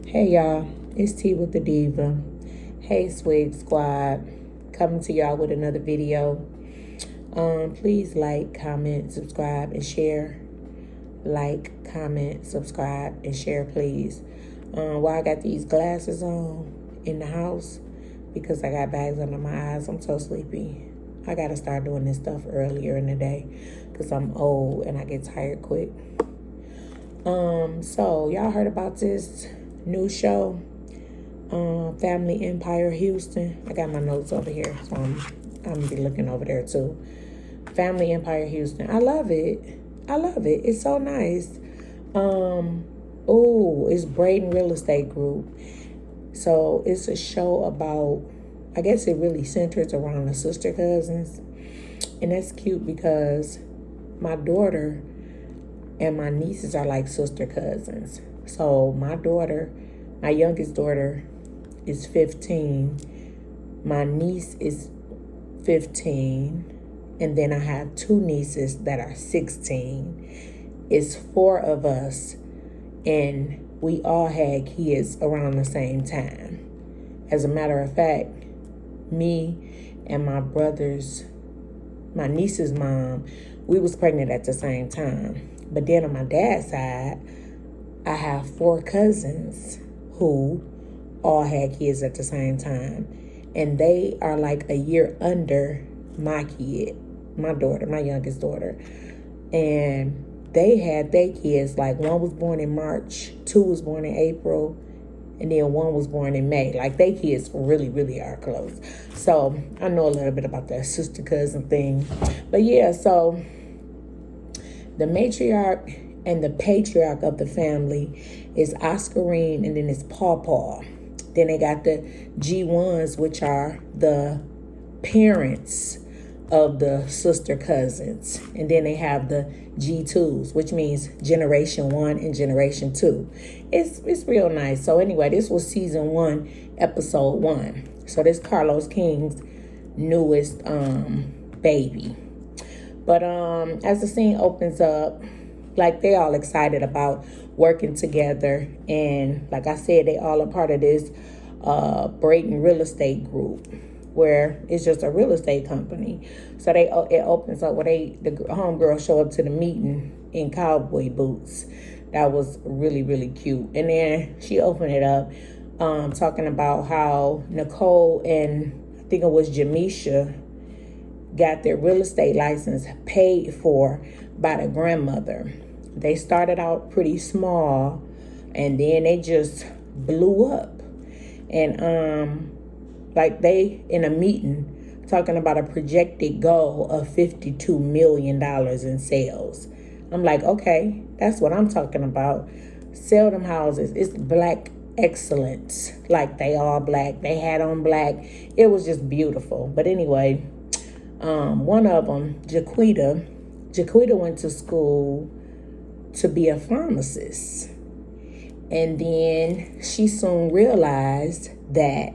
Hey y'all, it's T with the Diva. Hey Swig Squad, coming to y'all with another video. Please like, comment, subscribe, and share. Like, comment, subscribe, and share, please. While I got these glasses on in the house because I got bags under my eyes, I'm so sleepy. I gotta start doing this stuff earlier in the day because I'm old and I get tired quick. So y'all heard about this new show, Family Empire Houston? I got my notes over here, so I'm gonna be looking over there too. Family Empire Houston. I love it. It's so nice. It's Braden Realestate Group. So it's a show about, I guess it really centers around the sister cousins. And that's cute because my daughter and my nieces are like sister cousins. So my youngest daughter is 15. My niece is 15. And then I have two nieces that are 16. It's 4 of us. And we all had kids around the same time. As a matter of fact, me and my niece's mom, we was pregnant at the same time. But then on my dad's side, I have 4 cousins who all had kids at the same time. And they are like a year under my kid, my daughter, my youngest daughter. And they had their kids, like one was born in March, 2 was born in April, and then 1 was born in May. Like they kids really, really are close. So I know a little bit about that sister cousin thing. But yeah, so the matriarch and the patriarch of the family is Oscarene, and then it's Paw Paw. Then they got the G1s, which are the parents of the sister cousins. And then they have the G2s, which means generation 1 and generation 2. It's real nice. So anyway, this was season 1, episode 1. So this Carlos King's newest baby. But as the scene opens up, like they all excited about working together. And like I said, they all are part of this Braden Realestate Group, where it's just a real estate company. So it opens up where the homegirls show up to the meeting in cowboy boots. That was really, really cute. And then she opened it up talking about how Nicole and I think it was Jamisha got their real estate license paid for by the grandmother. They started out pretty small and then they just blew up. And like they in a meeting talking about a projected goal of $52 million in sales. I'm like, okay, that's what I'm talking about. Sell them houses. It's black excellence. Like they all black. They had on black. It was just beautiful. But anyway, one of them, Jaquita went to school to be a pharmacist. And then she soon realized that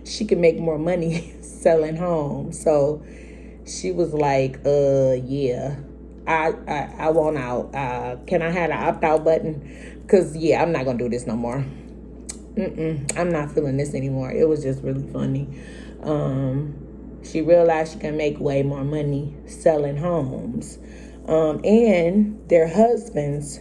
she could make more money selling homes. So she was like, yeah, I want out. Can I have an opt-out button? Because, yeah, I'm not going to do this no more. I'm not feeling this anymore. It was just really funny. She realized she can make way more money selling homes. And their husbands,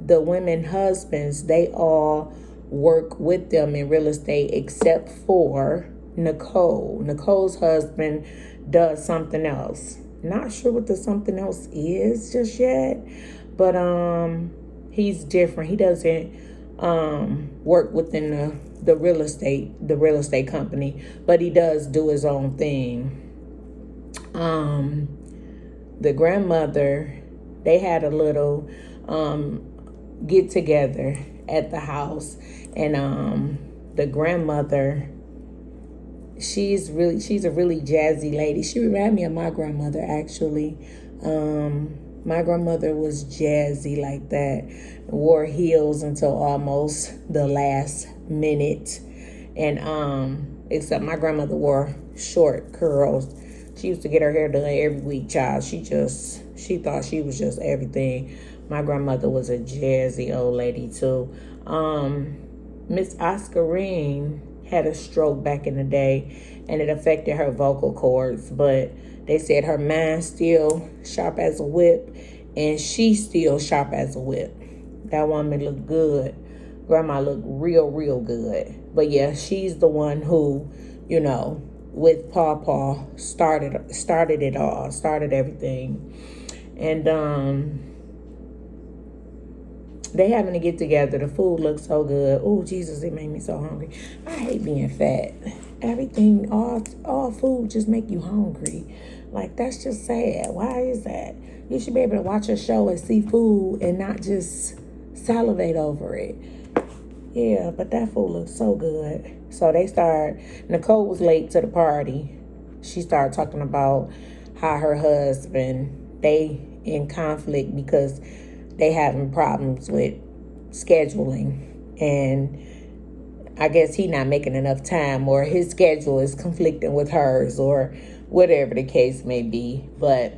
the women husbands, they all work with them in real estate except for Nicole. Nicole's husband does something else. Not sure what the something else is just yet, but he's different. He doesn't work within the real estate company, but he does do his own thing. The grandmother, they had a little get together at the house, and the grandmother, she's a really jazzy lady. She reminded me of my grandmother, actually. My grandmother was jazzy like that, wore heels until almost the last minute, and except my grandmother wore short curls. She used to get her hair done every week, child. She thought she was just everything. My grandmother was a jazzy old lady too. Miss Oscarene had a stroke back in the day, and it affected her vocal cords, but they said her mind's still sharp as a whip, and she's still sharp as a whip. That woman looked good. Grandma looked real, real good. But yeah, she's the one who, with Paw Paw started it all, started everything. And they having to get together. The food looks so good. Oh, Jesus, it made me so hungry. I hate being fat. Everything, all food just make you hungry. Like, that's just sad. Why is that? You should be able to watch a show and see food and not just salivate over it. Yeah, but that food looks so good. So Nicole was late to the party. She started talking about how her husband, they in conflict because they having problems with scheduling. And I guess he not making enough time, or his schedule is conflicting with hers, or whatever the case may be. But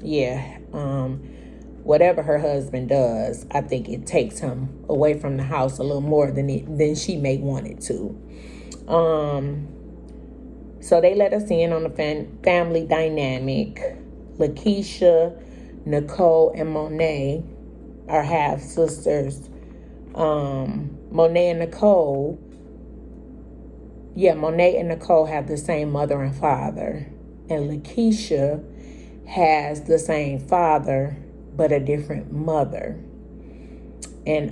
yeah, whatever her husband does, I think it takes him away from the house a little more than she may want it to. So they let us in on the family dynamic. Lakeisha, Nicole, and Monet are half sisters. Monet and Nicole have the same mother and father. And Lakeisha has the same father, but a different mother. And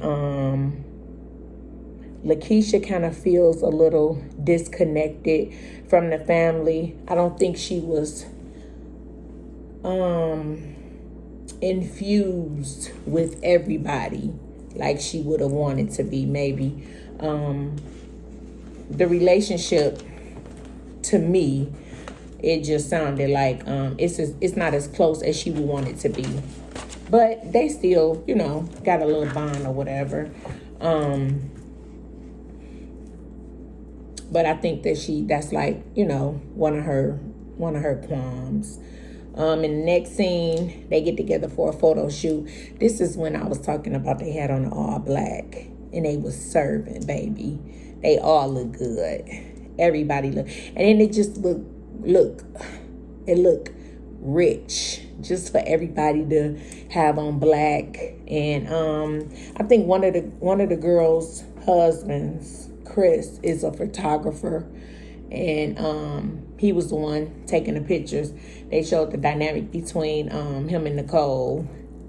Lakeisha kind of feels a little disconnected from the family. I don't think she was infused with everybody like she would have wanted to be, maybe. The relationship, to me, it just sounded like it's not as close as she would want it to be. But they still, got a little bond or whatever. But I think that's like, one of her qualms. In the next scene, they get together for a photo shoot. This is when I was talking about they had on all black and they was serving, baby. They all look good. Everybody look, and then it just look rich, just for everybody to have on black. And I think one of the girls' husbands, Chris, is a photographer, and he was the one taking the pictures. They showed the dynamic between him and Nicole,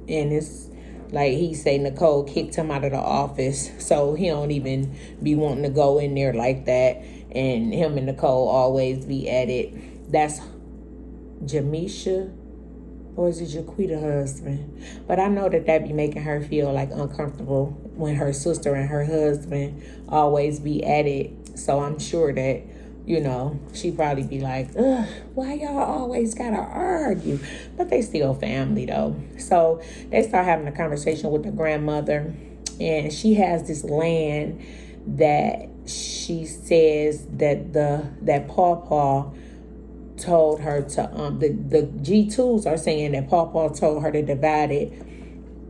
and it's like he say Nicole kicked him out of the office, so he don't even be wanting to go in there like that. And him and Nicole always be at it. That's Jamisha, or is it Jaquita husband? But I know that be making her feel like uncomfortable when her sister and her husband always be at it. So I'm sure that, she probably be like, ugh, why y'all always gotta argue? But they still family though. So they start having a conversation with the grandmother, and she has this land that she says that Paw Paw told her to the G2s are saying that Paw Paw told her to divide it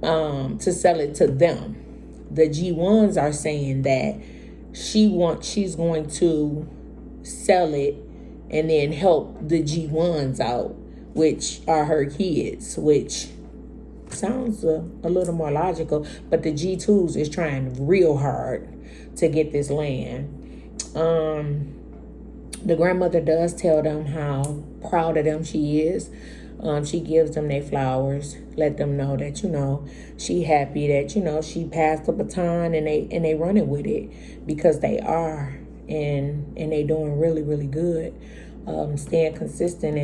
to sell it to them. The G1s are saying that she's going to sell it and then help the G1s out, which are her kids, which sounds a little more logical. But the G2s is trying real hard to get this land. The grandmother does tell them how proud of them she is. She gives them their flowers, let them know that, she happy that, she passed the baton and they running with it, because they are, and they doing really, really good. Staying consistent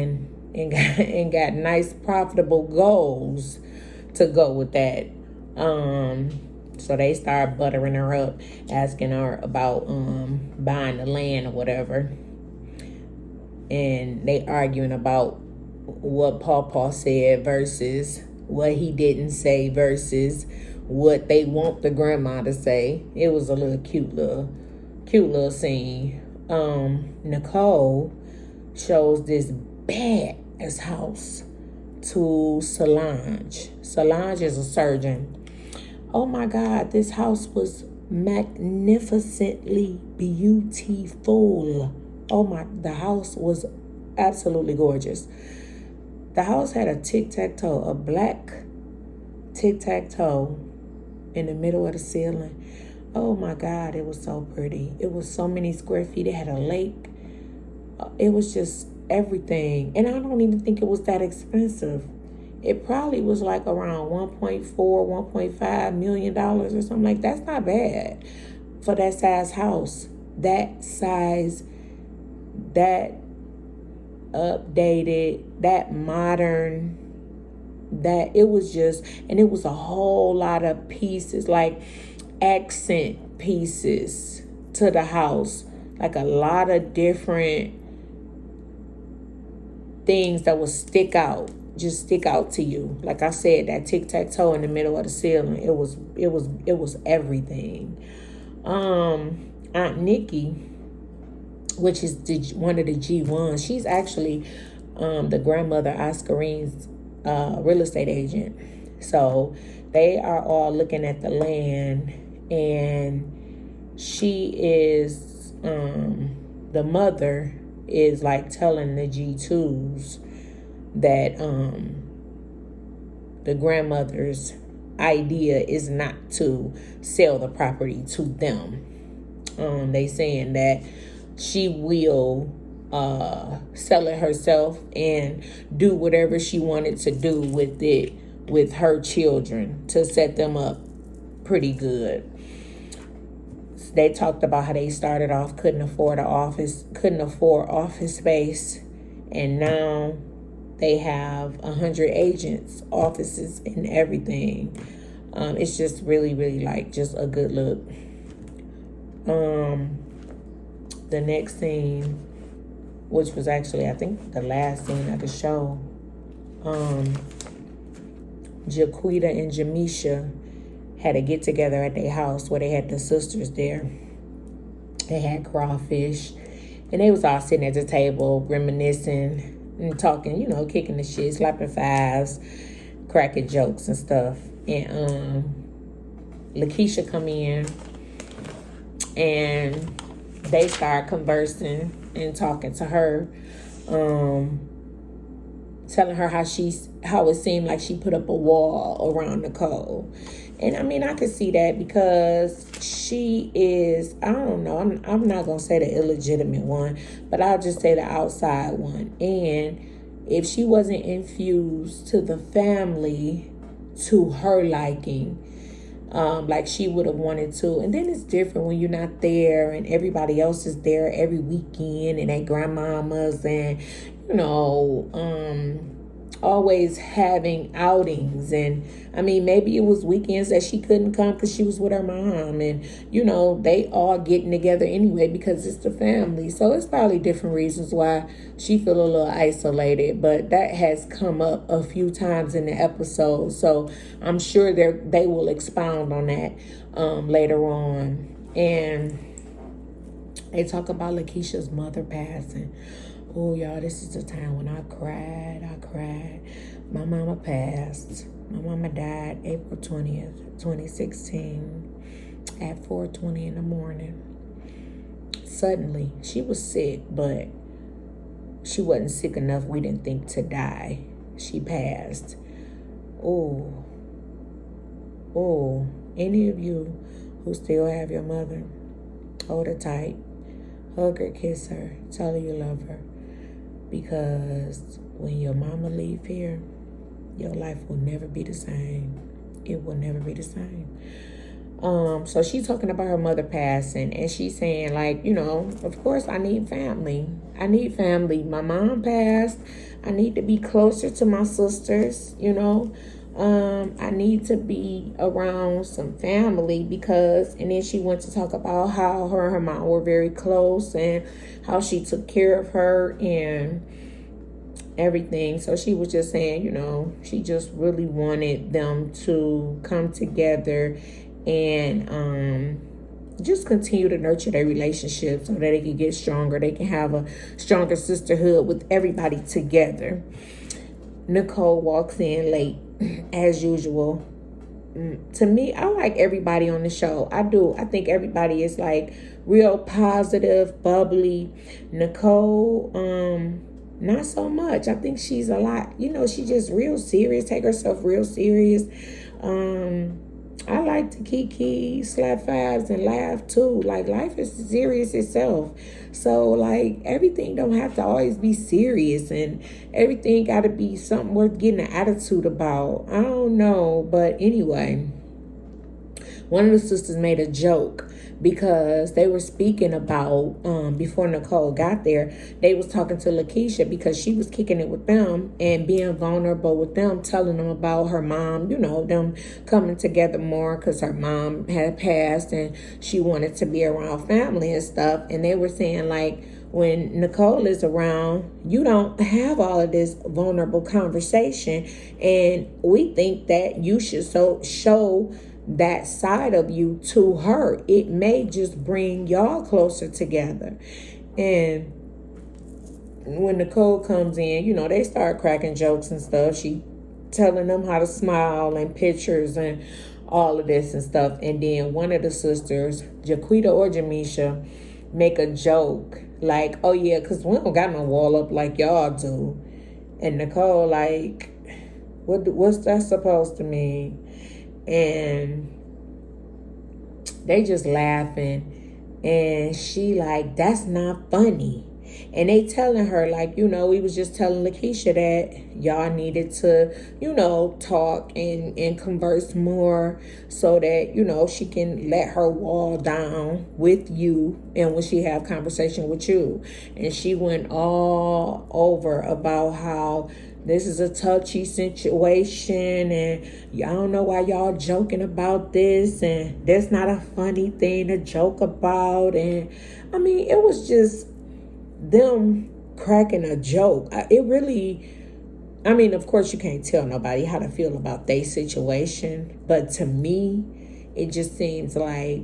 and got nice profitable goals to go with that. So they start buttering her up, asking her about buying the land or whatever. And they arguing about what Paw Paw said versus what he didn't say versus what they want the grandma to say. It was a little cute little scene. Nicole shows this badass house to Solange. Solange is a surgeon. Oh my God, this house was magnificently beautiful. Oh my, the house was absolutely gorgeous. The house had a tic-tac-toe, a black tic-tac-toe in the middle of the ceiling. Oh my God, it was so pretty. It was so many square feet. It had a lake. It was just everything. And I don't even think it was that expensive. It probably was like around $1.5 million or something like that. That's not bad for that size house. That size, that updated, that modern, that it was just, and it was a whole lot of pieces, like accent pieces to the house, like a lot of different things that would stick out to you. Like I said, that tic-tac-toe in the middle of the ceiling, it was everything. Aunt Nikki, which is one of the G1s, she's actually the grandmother Oscarene's real estate agent. So they are all looking at the land, and she is the mother is like telling the G2s that the grandmother's idea is not to sell the property to them. They saying that she will sell it herself and do whatever she wanted to do with it, with her children, to set them up pretty good. They talked about how they started off, couldn't afford office space, and now they have 100 agents, offices, and everything. It's just really, really like just a good look. The next scene, which was actually, I think, the last scene of the show, Jaquita and Jamisha had a get together at their house where they had the sisters there. They had crawfish, and they was all sitting at the table reminiscing and talking, kicking the shit, slapping fives, cracking jokes and stuff. And Lakeisha come in, and they start conversing and talking to her, telling her how it seemed like she put up a wall around Nicole. And I mean, I could see that because she is, I don't know, I'm not going to say the illegitimate one, but I'll just say the outside one. And if she wasn't infused to the family to her liking, like she would have wanted to. And then it's different when you're not there and everybody else is there every weekend, and they grandmamas, and always having outings. And I mean, maybe it was weekends that she couldn't come because she was with her mom, and they all getting together anyway because it's the family. So it's probably different reasons why she feel a little isolated, but that has come up a few times in the episode, so I'm sure they will expound on that later on. And they talk about Lakeisha's mother passing. Oh, y'all, this is the time when I cried. My mama passed. My mama died April 20th, 2016 at 4:20 in the morning. Suddenly, she was sick, but she wasn't sick enough, we didn't think, to die. She passed. Oh, any of you who still have your mother, hold her tight. Hug her, kiss her, tell her you love her. Because when your mama leave here, your life will never be the same. It will never be the same. So she's talking about her mother passing, and she's saying, like, of course I need family. My mom passed. I need to be closer to my sisters, I need to be around some family because, and then she went to talk about how her and her mom were very close and how she took care of her and everything. So she was just saying, she just really wanted them to come together and just continue to nurture their relationship so that they can get stronger. They can have a stronger sisterhood with everybody together. Nicole walks in late, as usual. to me, I like everybody on the show. I do. I think everybody is like real positive, bubbly. Nicole, not so much. I think she's a lot, she's just real serious, take herself real serious. I like to kiki, slap fives, and laugh too. Like, life is serious itself. So, like, everything don't have to always be serious, and everything got to be something worth getting an attitude about. I don't know. But anyway, one of the sisters made a joke because they were speaking about, before Nicole got there, they was talking to Lakeisha because she was kicking it with them and being vulnerable with them, telling them about her mom, them coming together more because her mom had passed and she wanted to be around family and stuff. And they were saying, like, when Nicole is around, you don't have all of this vulnerable conversation. And we think that you should show that side of you to her. It may just bring y'all closer together. And when Nicole comes in, they start cracking jokes and stuff. She telling them how to smile and pictures and all of this and stuff. And then one of the sisters, Jaquita or Jamisha, make a joke like, oh yeah, because we don't got no wall up like y'all do. And Nicole like, what's that supposed to mean? And they just laughing, and she like, that's not funny. And they telling her, like, we was just telling Lakeisha that y'all needed to, talk and converse more so that, she can let her wall down with you and when she have conversation with you. And she went all over about how this is a touchy situation and y'all don't know why y'all joking about this and that's not a funny thing to joke about. And I mean, it was just them cracking a joke. Of course you can't tell nobody how to feel about their situation, but to me, it just seems like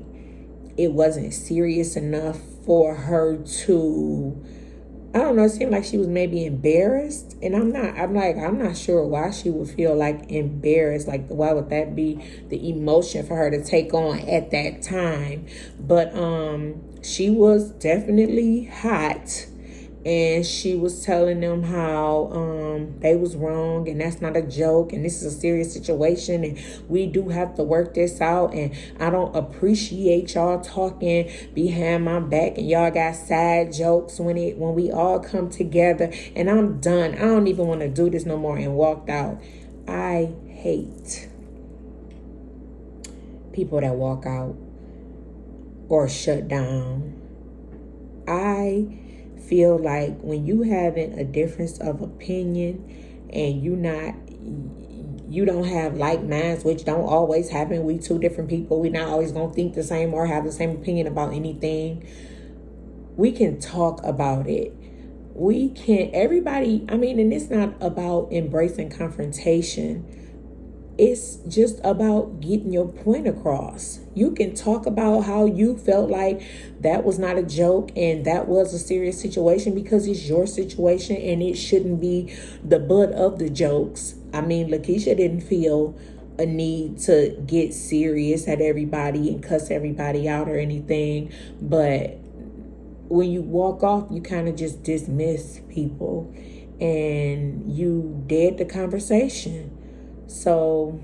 it wasn't serious enough for her to, I don't know, it seemed like she was maybe embarrassed. And I'm not sure why she would feel like embarrassed. Like, why would that be the emotion for her to take on at that time? But she was definitely hot. And she was telling them how they was wrong and that's not a joke and this is a serious situation and we do have to work this out, and I don't appreciate y'all talking behind my back and y'all got side jokes when we all come together, and I'm done. I don't even want to do this no more, and walked out. I hate people that walk out or shut down. I feel like when you having a difference of opinion and you don't have like minds, which don't always happen. We two different people. We not always gonna think the same or have the same opinion about anything. We can talk about it. We can, everybody, and it's not about embracing confrontation. It's just about getting your point across. You can talk about how you felt like that was not a joke and that was a serious situation because it's your situation and it shouldn't be the butt of the jokes. Lakeisha didn't feel a need to get serious at everybody and cuss everybody out or anything. But when you walk off, you kind of just dismiss people and you dead the conversation. So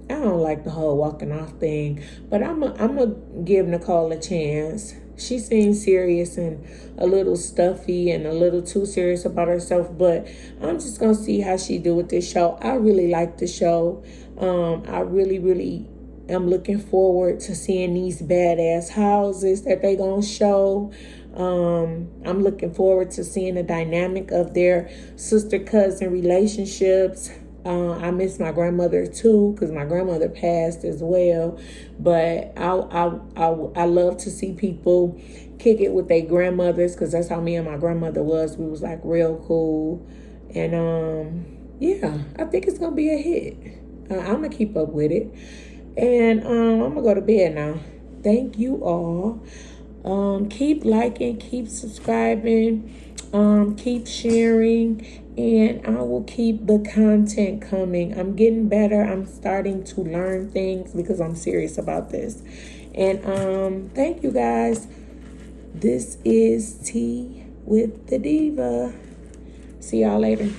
I don't like the whole walking off thing, but I'm gonna give Nicole a chance. She seems serious and a little stuffy and a little too serious about herself, but I'm just gonna see how she do with this show. I really like the show. I really, really am looking forward to seeing these badass houses that they gonna show. I'm looking forward to seeing the dynamic of their sister-cousin relationships. I miss my grandmother too, because my grandmother passed as well. But I love to see people kick it with their grandmothers, because that's how me and my grandmother was. We was like real cool. And yeah, I think it's gonna be a hit. I'm gonna keep up with it. And I'm gonna go to bed now. Thank you all. Keep liking, keep subscribing. Keep sharing, and I will keep the content coming. I'm getting better. I'm starting to learn things because I'm serious about this. And thank you guys. This is Tea with the Diva. See y'all later.